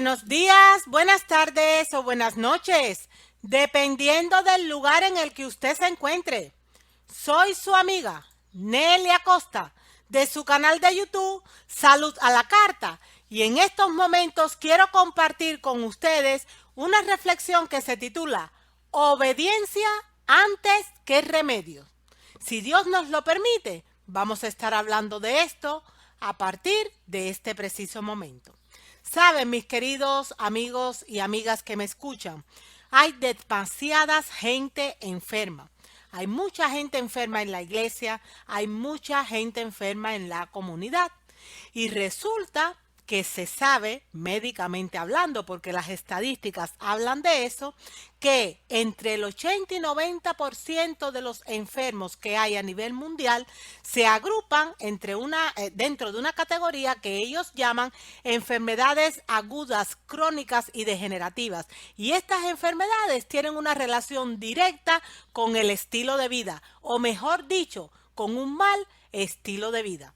Buenos días, buenas tardes o buenas noches, dependiendo del lugar en el que usted se encuentre. Soy su amiga Nelly Acosta de su canal de YouTube Salud a la Carta y en estos momentos quiero compartir con ustedes una reflexión que se titula Obediencia antes que remedio. Si Dios nos lo permite, vamos a estar hablando de esto a partir de este preciso momento. Saben, mis queridos amigos y amigas que me escuchan, hay demasiada gente enferma. Hay mucha gente enferma en la iglesia, hay mucha gente enferma en la comunidad. Y resulta que se sabe, médicamente hablando, porque las estadísticas hablan de eso, que entre el 80 y 90% de los enfermos que hay a nivel mundial se agrupan dentro de una categoría que ellos llaman enfermedades agudas, crónicas y degenerativas. Y estas enfermedades tienen una relación directa con el estilo de vida, o mejor dicho, con un mal estilo de vida.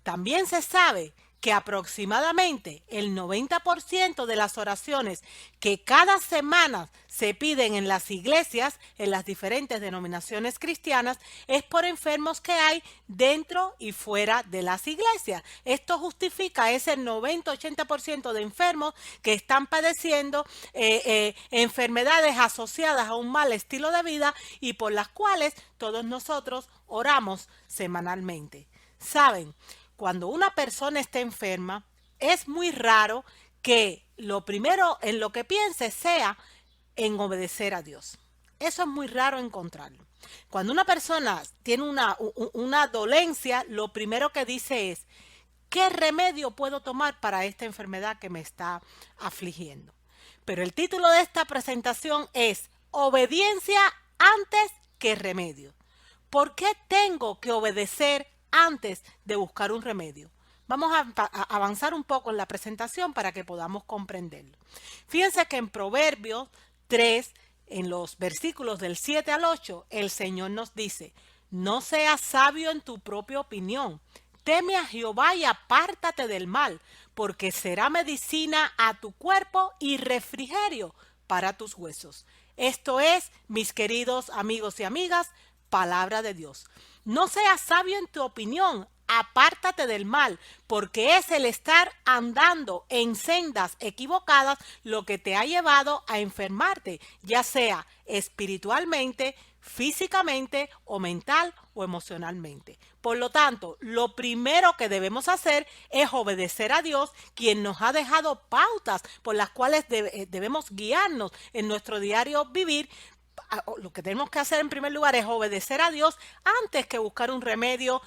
También se sabe que aproximadamente el 90% de las oraciones que cada semana se piden en las iglesias, en las diferentes denominaciones cristianas, es por enfermos que hay dentro y fuera de las iglesias. Esto justifica ese 90-80% de enfermos que están padeciendo enfermedades asociadas a un mal estilo de vida y por las cuales todos nosotros oramos semanalmente. ¿Saben? Cuando una persona está enferma, es muy raro que lo primero en lo que piense sea en obedecer a Dios. Eso es muy raro encontrarlo. Cuando una persona tiene una dolencia, lo primero que dice es, ¿qué remedio puedo tomar para esta enfermedad que me está afligiendo? Pero el título de esta presentación es Obediencia antes que remedio. ¿Por qué tengo que obedecer antes de buscar un remedio? Vamos a avanzar un poco en la presentación para que podamos comprenderlo. Fíjense que en Proverbios 3, en los versículos del 7 al 8, el Señor nos dice, no seas sabio en tu propia opinión, teme a Jehová y apártate del mal, porque será medicina a tu cuerpo y refrigerio para tus huesos. Esto es, mis queridos amigos y amigas, palabra de Dios. No seas sabio en tu opinión, apártate del mal, porque es el estar andando en sendas equivocadas lo que te ha llevado a enfermarte, ya sea espiritualmente, físicamente o mental o emocionalmente. Por lo tanto, lo primero que debemos hacer es obedecer a Dios, quien nos ha dejado pautas por las cuales debemos guiarnos en nuestro diario vivir. Lo que tenemos que hacer en primer lugar es obedecer a Dios antes que buscar un remedio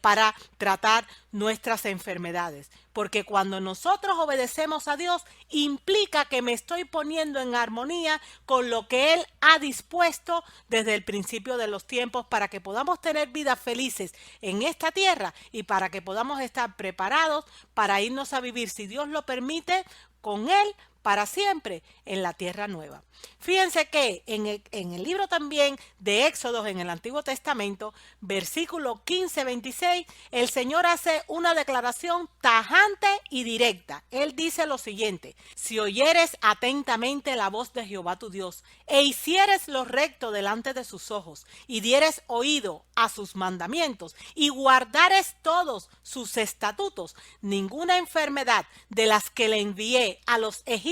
para tratar nuestras enfermedades. Porque cuando nosotros obedecemos a Dios, implica que me estoy poniendo en armonía con lo que Él ha dispuesto desde el principio de los tiempos para que podamos tener vidas felices en esta tierra y para que podamos estar preparados para irnos a vivir, si Dios lo permite, con Él para siempre en la tierra nueva. Fíjense que en el libro también de Éxodos en el Antiguo Testamento, versículo 15-26, el Señor hace una declaración tajante y directa. Él dice lo siguiente, si oyeres atentamente la voz de Jehová tu Dios, e hicieres lo recto delante de sus ojos, y dieres oído a sus mandamientos, y guardares todos sus estatutos, ninguna enfermedad de las que le envié a los egipcios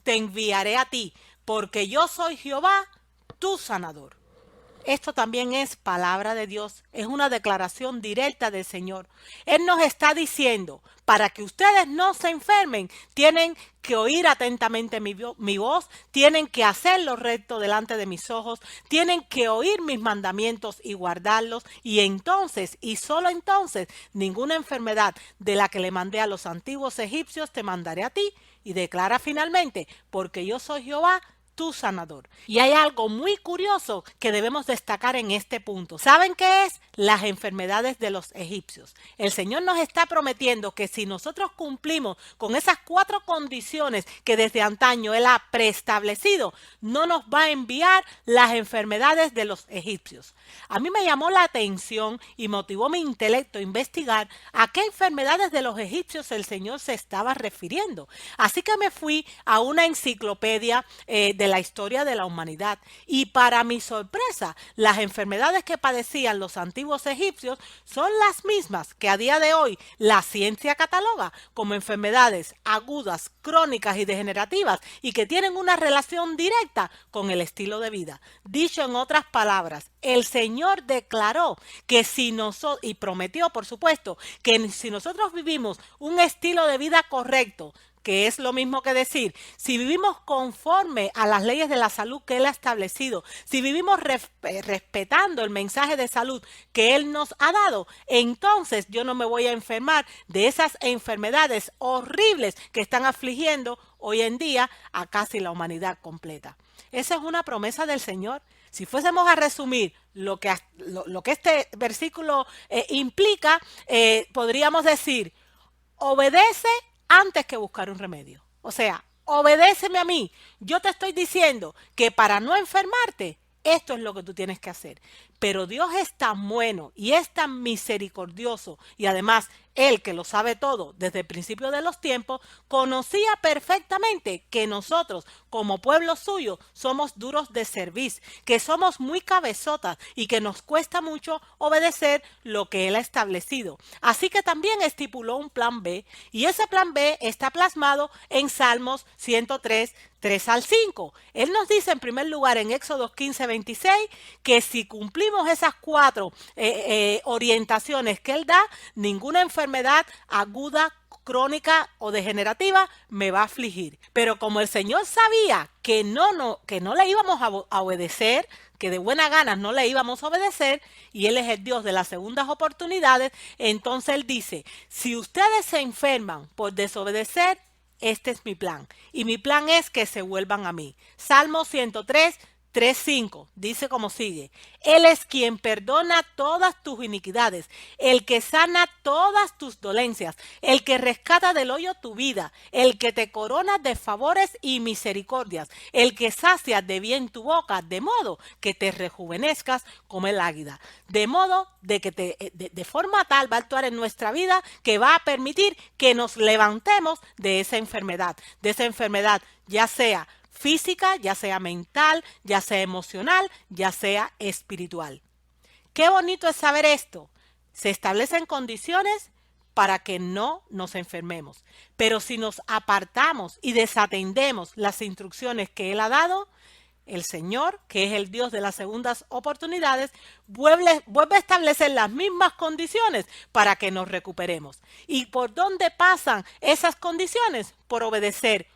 te enviaré a ti, porque yo soy Jehová, tu sanador. Esto también es palabra de Dios, es una declaración directa del Señor. Él nos está diciendo, para que ustedes no se enfermen, tienen que oír atentamente mi voz, tienen que hacer lo recto delante de mis ojos, tienen que oír mis mandamientos y guardarlos, y entonces, y solo entonces, ninguna enfermedad de la que le mandé a los antiguos egipcios te mandaré a ti, y declara finalmente, porque yo soy Jehová, tu sanador. Y hay algo muy curioso que debemos destacar en este punto. ¿Saben qué es? Las enfermedades de los egipcios. El Señor nos está prometiendo que si nosotros cumplimos con esas 4 condiciones que desde antaño Él ha preestablecido, no nos va a enviar las enfermedades de los egipcios. A mí me llamó la atención y motivó mi intelecto a investigar a qué enfermedades de los egipcios el Señor se estaba refiriendo. Así que me fui a una enciclopedia de la historia de la humanidad y para mi sorpresa, las enfermedades que padecían los antiguos egipcios son las mismas que a día de hoy la ciencia cataloga como enfermedades agudas, crónicas y degenerativas y que tienen una relación directa con el estilo de vida. Dicho en otras palabras, el Señor declaró que si nosotros, y prometió por supuesto, que si nosotros vivimos un estilo de vida correcto, que es lo mismo que decir, si vivimos conforme a las leyes de la salud que Él ha establecido, si vivimos respetando el mensaje de salud que Él nos ha dado, entonces yo no me voy a enfermar de esas enfermedades horribles que están afligiendo hoy en día a casi la humanidad completa. Esa es una promesa del Señor. Si fuésemos a resumir lo que este versículo implica, podríamos decir, obedece antes que buscar un remedio. O sea, obedéceme a mí. Yo te estoy diciendo que para no enfermarte, esto es lo que tú tienes que hacer. Pero Dios es tan bueno y es tan misericordioso y además Él que lo sabe todo desde el principio de los tiempos, conocía perfectamente que nosotros como pueblo suyo somos duros de cerviz, que somos muy cabezotas y que nos cuesta mucho obedecer lo que Él ha establecido. Así que también estipuló un plan B y ese plan B está plasmado en Salmos 103, 3 al 5. Él nos dice en primer lugar en Éxodo 15, 26 que si cumplimos esas 4 orientaciones que Él da, ninguna enfermedad aguda, crónica o degenerativa me va a afligir. Pero como el Señor sabía que no le íbamos a obedecer, que de buena gana no le íbamos a obedecer, y Él es el Dios de las segundas oportunidades, entonces Él dice, si ustedes se enferman por desobedecer, este es mi plan. Y mi plan es que se vuelvan a mí. Salmo 103, 3:5 dice como sigue: Él es quien perdona todas tus iniquidades, el que sana todas tus dolencias, el que rescata del hoyo tu vida, el que te corona de favores y misericordias, el que sacia de bien tu boca, de modo que te rejuvenezcas como el águila. De modo de que de forma tal va a actuar en nuestra vida que va a permitir que nos levantemos de esa enfermedad, ya sea física, ya sea mental, ya sea emocional, ya sea espiritual. Qué bonito es saber esto. Se establecen condiciones para que no nos enfermemos. Pero si nos apartamos y desatendemos las instrucciones que Él ha dado, el Señor, que es el Dios de las segundas oportunidades, vuelve a establecer las mismas condiciones para que nos recuperemos. ¿Y por dónde pasan esas condiciones? Por obedecer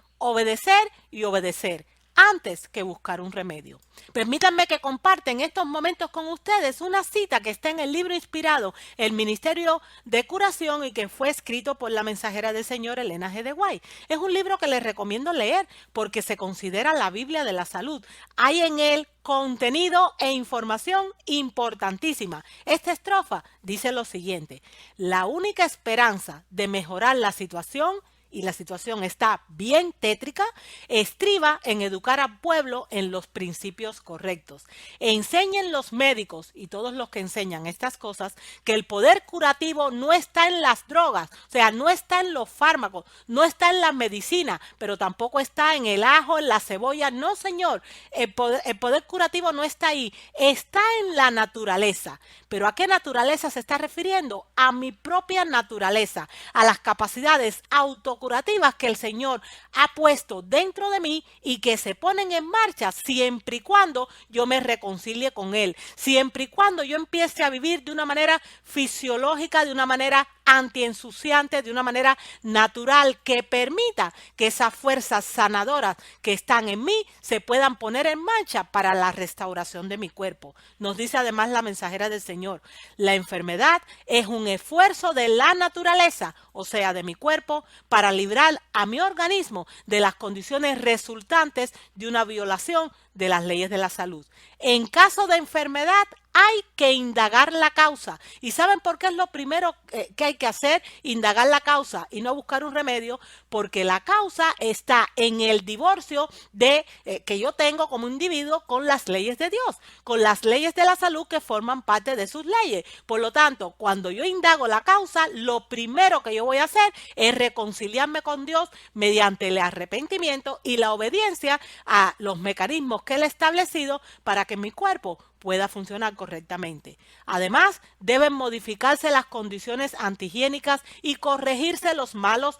y obedecer antes que buscar un remedio. Permítanme que comparte en estos momentos con ustedes una cita que está en el libro inspirado El Ministerio de Curación y que fue escrito por la mensajera del Señor Elena G. de White. Es un libro que les recomiendo leer porque se considera la Biblia de la salud. Hay en él contenido e información importantísima. Esta estrofa dice lo siguiente: la única esperanza de mejorar la situación, y la situación está bien tétrica, estriba en educar al pueblo en los principios correctos. Enseñen los médicos y todos los que enseñan estas cosas que el poder curativo no está en las drogas, o sea, no está en los fármacos, no está en la medicina, pero tampoco está en el ajo, en la cebolla. No, señor, el poder curativo no está ahí, está en la naturaleza. ¿Pero a qué naturaleza se está refiriendo? A mi propia naturaleza, a las capacidades autocurativas que el Señor ha puesto dentro de mí y que se ponen en marcha siempre y cuando yo me reconcilie con Él, siempre y cuando yo empiece a vivir de una manera fisiológica, de una manera antiensuciante de una manera natural que permita que esas fuerzas sanadoras que están en mí se puedan poner en marcha para la restauración de mi cuerpo. Nos dice además la mensajera del Señor, la enfermedad es un esfuerzo de la naturaleza, o sea, de mi cuerpo, para librar a mi organismo de las condiciones resultantes de una violación de las leyes de la salud. En caso de enfermedad, hay que indagar la causa. ¿Y saben por qué es lo primero que hay que hacer? Indagar la causa y no buscar un remedio, porque la causa está en el divorcio que yo tengo como individuo con las leyes de Dios, con las leyes de la salud que forman parte de sus leyes. Por lo tanto, cuando yo indago la causa, lo primero que yo voy a hacer es reconciliarme con Dios mediante el arrepentimiento y la obediencia a los mecanismos que Él ha establecido para que mi cuerpo pueda funcionar correctamente. Además, deben modificarse las condiciones antihigiénicas y corregirse los malos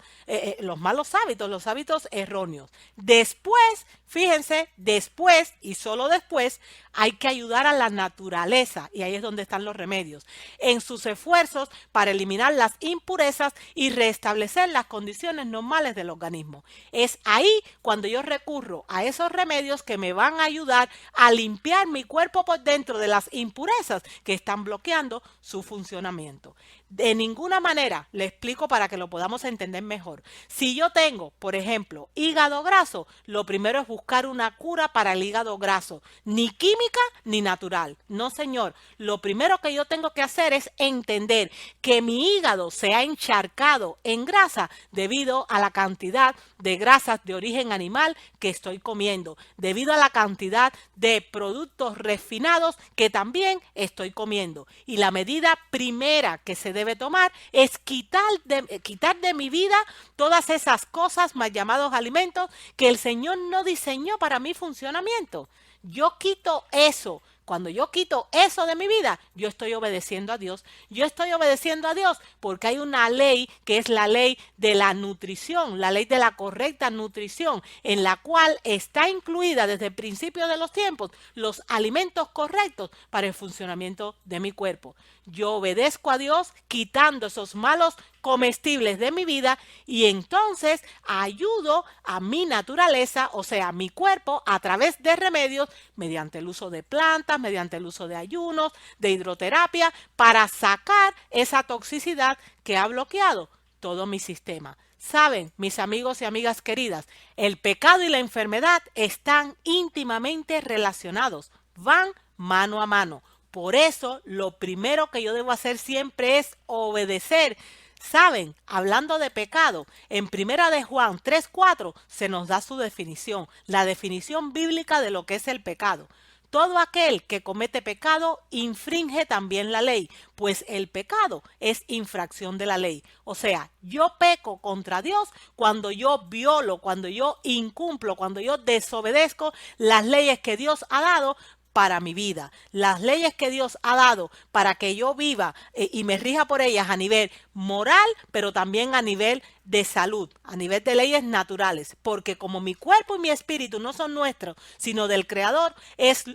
hábitos, los hábitos erróneos. Después, fíjense, después y solo después, hay que ayudar a la naturaleza, y ahí es donde están los remedios, en sus esfuerzos para eliminar las impurezas y restablecer las condiciones normales del organismo. Es ahí cuando yo recurro a esos remedios que me van a ayudar a limpiar mi cuerpo por dentro de las impurezas que están bloqueando su funcionamiento. De ninguna manera, le explico para que lo podamos entender mejor. Si yo tengo, por ejemplo, hígado graso, lo primero es buscar una cura para el hígado graso, ni química ni natural. No, señor. Lo primero que yo tengo que hacer es entender que mi hígado se ha encharcado en grasa debido a la cantidad de grasas de origen animal que estoy comiendo, debido a la cantidad de productos refinados que también estoy comiendo. Y la medida primera que se debe tomar es quitar de mi vida todas esas cosas mal llamados alimentos que el Señor no diseñó para mi funcionamiento. Yo quito eso. Cuando yo quito eso de mi vida, yo estoy obedeciendo a Dios. Yo estoy obedeciendo a Dios porque hay una ley que es la ley de la nutrición, la ley de la correcta nutrición, en la cual está incluida desde el principio de los tiempos los alimentos correctos para el funcionamiento de mi cuerpo. Yo obedezco a Dios quitando esos malos comestibles de mi vida y entonces ayudo a mi naturaleza, o sea, a mi cuerpo, a través de remedios, mediante el uso de plantas, mediante el uso de ayunos, de hidroterapia, para sacar esa toxicidad que ha bloqueado todo mi sistema. Saben, mis amigos y amigas queridas, el pecado y la enfermedad están íntimamente relacionados, van mano a mano. Por eso, lo primero que yo debo hacer siempre es obedecer. Saben, hablando de pecado, en Primera de Juan 3:4 se nos da su definición, la definición bíblica de lo que es el pecado. Todo aquel que comete pecado infringe también la ley, pues el pecado es infracción de la ley. O sea, yo peco contra Dios cuando yo violo, cuando yo incumplo, cuando yo desobedezco las leyes que Dios ha dado para mi vida, las leyes que Dios ha dado para que yo viva y me rija por ellas a nivel moral, pero también a nivel de salud, a nivel de leyes naturales, porque como mi cuerpo y mi espíritu no son nuestros, sino del Creador,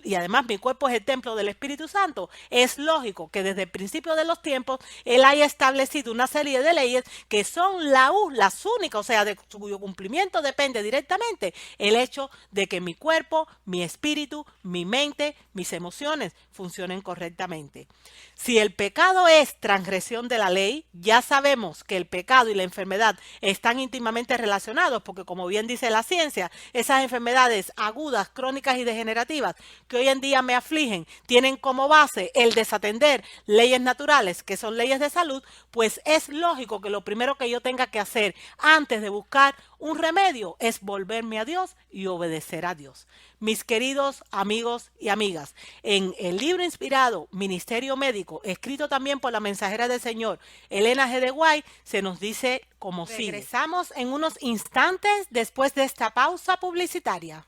y además mi cuerpo es el templo del Espíritu Santo, es lógico que desde el principio de los tiempos Él haya establecido una serie de leyes que son las únicas, o sea, de cuyo cumplimiento depende directamente el hecho de que mi cuerpo, mi espíritu, mi mente, mis emociones funcionen correctamente. Si el pecado es transgresión de la ley, ya sabemos que el pecado y la enfermedad están íntimamente relacionados, porque como bien dice la ciencia, esas enfermedades agudas, crónicas y degenerativas que hoy en día me afligen, tienen como base el desatender leyes naturales, que son leyes de salud, pues es lógico que lo primero que yo tenga que hacer antes de buscar un remedio es volverme a Dios y obedecer a Dios. Mis queridos amigos y amigas, en el libro inspirado Ministerio Médico, escrito también por la mensajera del Señor, Elena G. de White, se nos dice como sigue. Regresamos en unos instantes después de esta pausa publicitaria.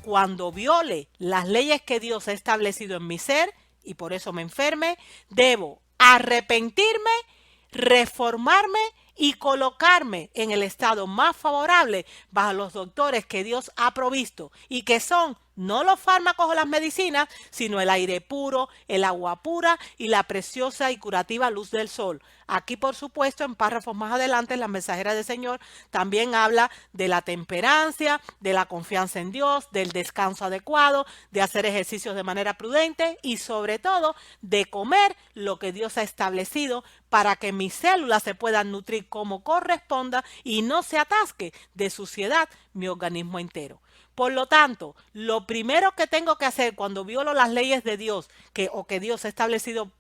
Cuando viole las leyes que Dios ha establecido en mi ser y por eso me enferme, debo arrepentirme, reformarme y colocarme en el estado más favorable bajo los doctores que Dios ha provisto y que son no los fármacos o las medicinas, sino el aire puro, el agua pura y la preciosa y curativa luz del sol. Aquí, por supuesto, en párrafos más adelante, la mensajera del Señor también habla de la temperancia, de la confianza en Dios, del descanso adecuado, de hacer ejercicios de manera prudente y sobre todo de comer lo que Dios ha establecido para que mis células se puedan nutrir como corresponda y no se atasque de suciedad mi organismo entero. Por lo tanto, lo primero que tengo que hacer cuando violo las leyes de Dios o que Dios ha establecido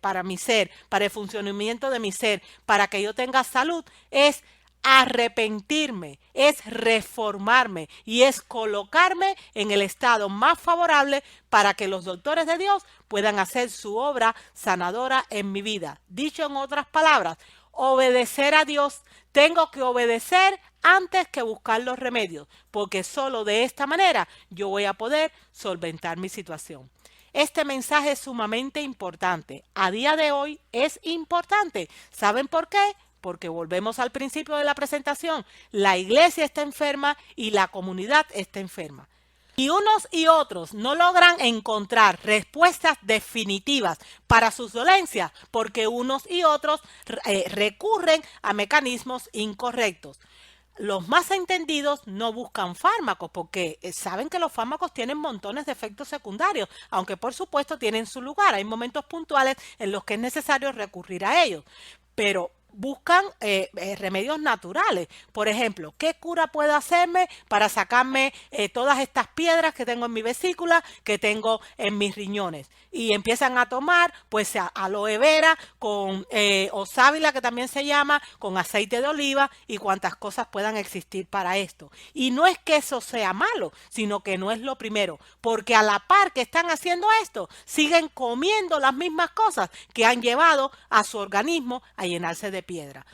para mi ser, para el funcionamiento de mi ser, para que yo tenga salud, es arrepentirme, es reformarme y es colocarme en el estado más favorable para que los doctores de Dios puedan hacer su obra sanadora en mi vida. Dicho en otras palabras, obedecer a Dios, tengo que obedecer antes que buscar los remedios, porque solo de esta manera yo voy a poder solventar mi situación. Este mensaje es sumamente importante. A día de hoy es importante. ¿Saben por qué? Porque volvemos al principio de la presentación. La iglesia está enferma y la comunidad está enferma. Y unos y otros no logran encontrar respuestas definitivas para sus dolencias porque unos y otros recurren a mecanismos incorrectos. Los más entendidos no buscan fármacos porque saben que los fármacos tienen montones de efectos secundarios, aunque por supuesto tienen su lugar. Hay momentos puntuales en los que es necesario recurrir a ellos, pero buscan remedios naturales. Por ejemplo, ¿qué cura puedo hacerme para sacarme todas estas piedras que tengo en mi vesícula, que tengo en mis riñones? Y empiezan a tomar pues aloe vera con o sábila, que también se llama, con aceite de oliva y cuantas cosas puedan existir para esto. Y no es que eso sea malo, sino que no es lo primero, porque a la par que están haciendo esto, siguen comiendo las mismas cosas que han llevado a su organismo a llenarse de piedra.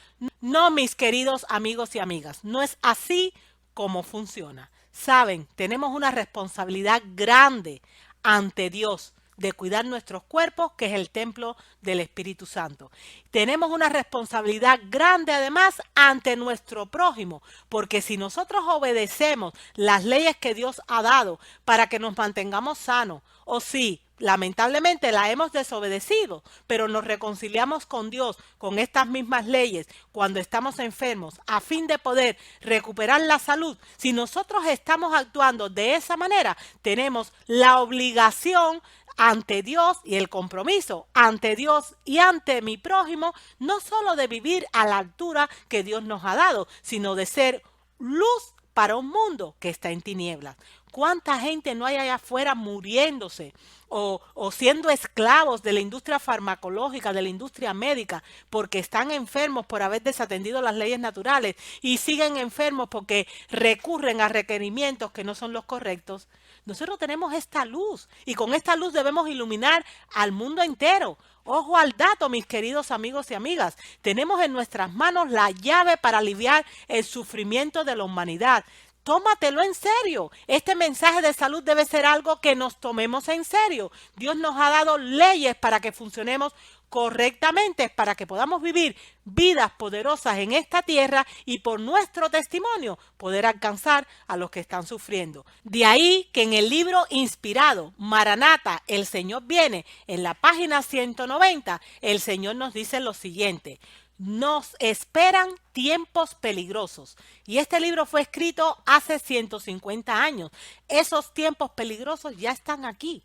No, mis queridos amigos y amigas, no es así como funciona. Saben, tenemos una responsabilidad grande ante Dios de cuidar nuestros cuerpos, que es el templo del Espíritu Santo. Tenemos una responsabilidad grande además ante nuestro prójimo, porque si nosotros obedecemos las leyes que Dios ha dado para que nos mantengamos sanos, o si lamentablemente la hemos desobedecido, pero nos reconciliamos con Dios con estas mismas leyes cuando estamos enfermos a fin de poder recuperar la salud, si nosotros estamos actuando de esa manera, tenemos la obligación ante Dios y el compromiso ante Dios y ante mi prójimo, no solo de vivir a la altura que Dios nos ha dado, sino de ser luz para un mundo que está en tinieblas. ¿Cuánta gente no hay allá afuera muriéndose o siendo esclavos de la industria farmacológica, de la industria médica, porque están enfermos por haber desatendido las leyes naturales y siguen enfermos porque recurren a requerimientos que no son los correctos? Nosotros tenemos esta luz y con esta luz debemos iluminar al mundo entero. Ojo al dato, mis queridos amigos y amigas. Tenemos en nuestras manos la llave para aliviar el sufrimiento de la humanidad. Tómatelo en serio. Este mensaje de salud debe ser algo que nos tomemos en serio. Dios nos ha dado leyes para que funcionemos correctamente, para que podamos vivir vidas poderosas en esta tierra y por nuestro testimonio poder alcanzar a los que están sufriendo. De ahí que en el libro inspirado Maranata, el Señor viene, en la página 190, el Señor nos dice lo siguiente: nos esperan tiempos peligrosos. Y este libro fue escrito hace 150 años. Esos tiempos peligrosos ya están aquí.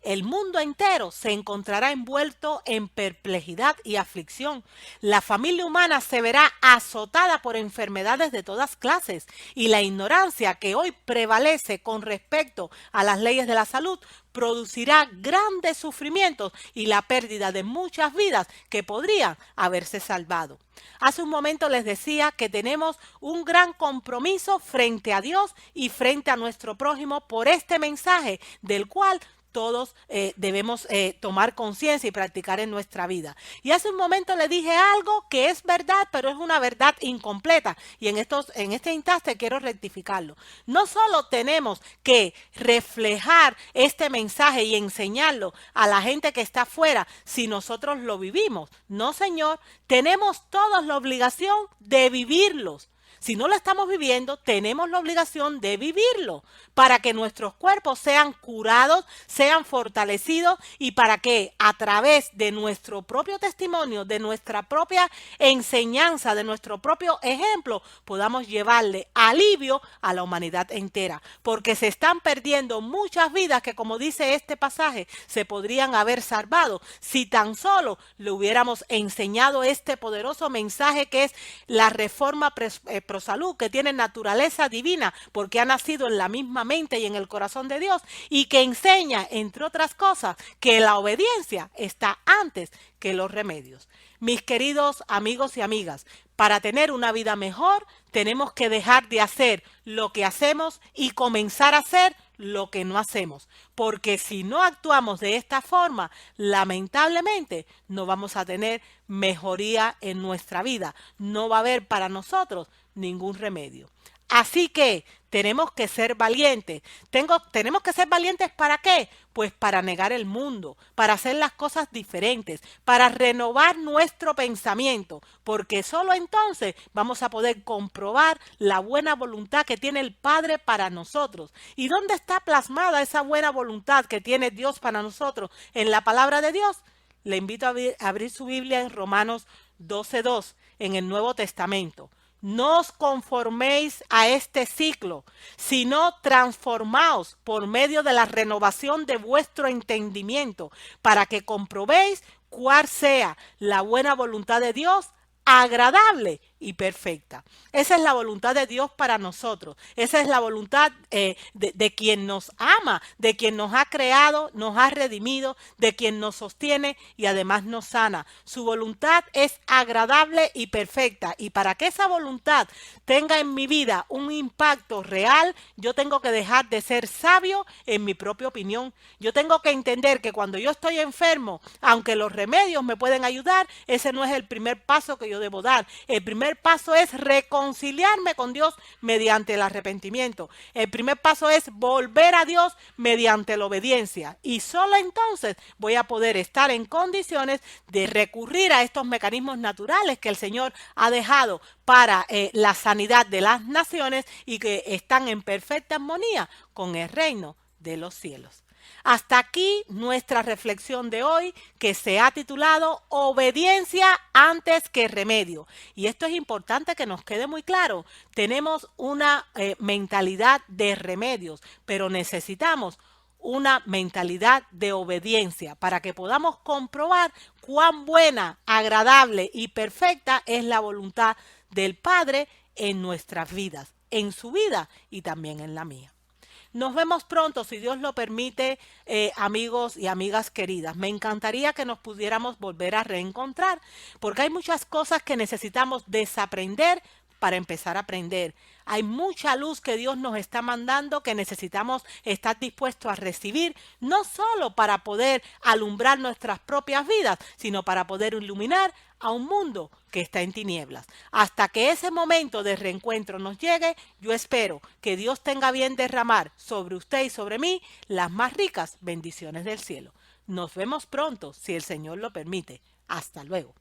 El mundo entero se encontrará envuelto en perplejidad y aflicción. La familia humana se verá azotada por enfermedades de todas clases y la ignorancia que hoy prevalece con respecto a las leyes de la salud producirá grandes sufrimientos y la pérdida de muchas vidas que podrían haberse salvado. Hace un momento les decía que tenemos un gran compromiso frente a Dios y frente a nuestro prójimo por este mensaje del cual todos debemos tomar conciencia y practicar en nuestra vida. Y hace un momento le dije algo que es verdad, pero es una verdad incompleta. Y en este instante quiero rectificarlo. No solo tenemos que reflejar este mensaje y enseñarlo a la gente que está afuera si nosotros lo vivimos. No, señor, tenemos todos la obligación de vivirlos. Si no lo estamos viviendo, tenemos la obligación de vivirlo para que nuestros cuerpos sean curados, sean fortalecidos y para que a través de nuestro propio testimonio, de nuestra propia enseñanza, de nuestro propio ejemplo, podamos llevarle alivio a la humanidad entera. Porque se están perdiendo muchas vidas que, como dice este pasaje, se podrían haber salvado si tan solo le hubiéramos enseñado este poderoso mensaje que es la reforma Prosalud, que tiene naturaleza divina porque ha nacido en la misma mente y en el corazón de Dios y que enseña, entre otras cosas, que la obediencia está antes que los remedios. Mis queridos amigos y amigas, para tener una vida mejor tenemos que dejar de hacer lo que hacemos y comenzar a hacer lo que no hacemos, porque si no actuamos de esta forma, lamentablemente no vamos a tener mejoría en nuestra vida, no va a haber para nosotros ningún remedio. Así que tenemos que ser valientes. Tenemos que ser valientes ¿para qué? Pues para negar el mundo, para hacer las cosas diferentes, para renovar nuestro pensamiento, porque solo entonces vamos a poder comprobar la buena voluntad que tiene el Padre para nosotros. ¿Y dónde está plasmada esa buena voluntad que tiene Dios para nosotros? En la palabra de Dios. Le invito a abrir su Biblia en Romanos 12:2, en el Nuevo Testamento. No os conforméis a este ciclo, sino transformaos por medio de la renovación de vuestro entendimiento, para que comprobéis cuál sea la buena voluntad de Dios, agradable y perfecta. Esa es la voluntad de Dios para nosotros. Esa es la voluntad de quien nos ama, de quien nos ha creado, nos ha redimido, de quien nos sostiene y además nos sana. Su voluntad es agradable y perfecta. Y para que esa voluntad tenga en mi vida un impacto real, yo tengo que dejar de ser sabio en mi propia opinión. Yo tengo que entender que cuando yo estoy enfermo, aunque los remedios me pueden ayudar, ese no es el primer paso que yo debo dar. El primer paso es reconciliarme con Dios mediante el arrepentimiento. El primer paso es volver a Dios mediante la obediencia. Y solo entonces voy a poder estar en condiciones de recurrir a estos mecanismos naturales que el Señor ha dejado para la sanidad de las naciones y que están en perfecta armonía con el reino de los cielos. Hasta aquí nuestra reflexión de hoy, que se ha titulado Obediencia antes que remedio. Y esto es importante que nos quede muy claro. Tenemos una mentalidad de remedios, pero necesitamos una mentalidad de obediencia para que podamos comprobar cuán buena, agradable y perfecta es la voluntad del Padre en nuestras vidas, en su vida y también en la mía. Nos vemos pronto, si Dios lo permite, amigos y amigas queridas. Me encantaría que nos pudiéramos volver a reencontrar, porque hay muchas cosas que necesitamos desaprender para empezar a aprender. Hay mucha luz que Dios nos está mandando que necesitamos estar dispuestos a recibir, no solo para poder alumbrar nuestras propias vidas, sino para poder iluminar a un mundo que está en tinieblas. Hasta que ese momento de reencuentro nos llegue, yo espero que Dios tenga bien derramar sobre usted y sobre mí las más ricas bendiciones del cielo. Nos vemos pronto, si el Señor lo permite. Hasta luego.